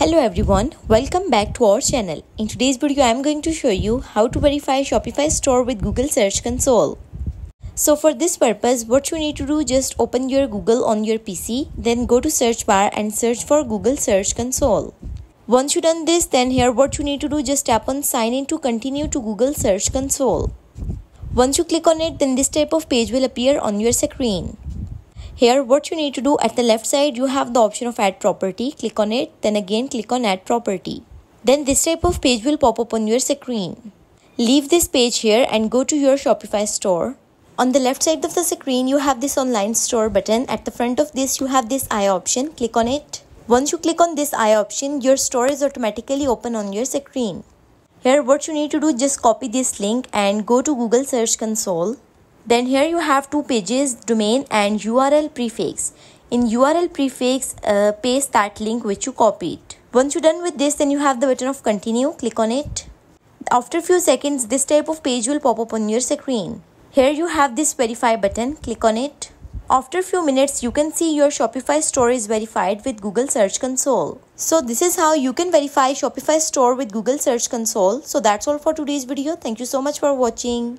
Hello everyone, welcome back to our channel. In today's video, I am going to show you how to verify Shopify store with Google Search Console. So for this purpose, what you need to do, just open your Google on your PC, then go to search bar and search for Google Search Console. Once you done this, then here what you need to do, just tap on sign in to continue to Google Search Console. Once you click on it, then this type of page will appear on your screen. Here what you need to do, at the left side you have the option of add property. Click on it, then again click on add property. Then this type of page will pop up on your screen. Leave this page here and go to your Shopify store. On the left side of the screen you have this online store button. At the front of this you have this eye option. Click on it. Once you click on this eye option, your store is automatically open on your screen. Here what you need to do, just copy this link and go to Google Search Console. Then here you have two pages, domain and URL prefix. In URL prefix, paste that link which you copied. Once you're done with this, then you have the button of continue. Click on it. After a few seconds, this type of page will pop up on your screen. Here you have this verify button. Click on it. After a few minutes, you can see your Shopify store is verified with Google Search Console. So this is how you can verify Shopify store with Google Search Console. So that's all for today's video. Thank you so much for watching.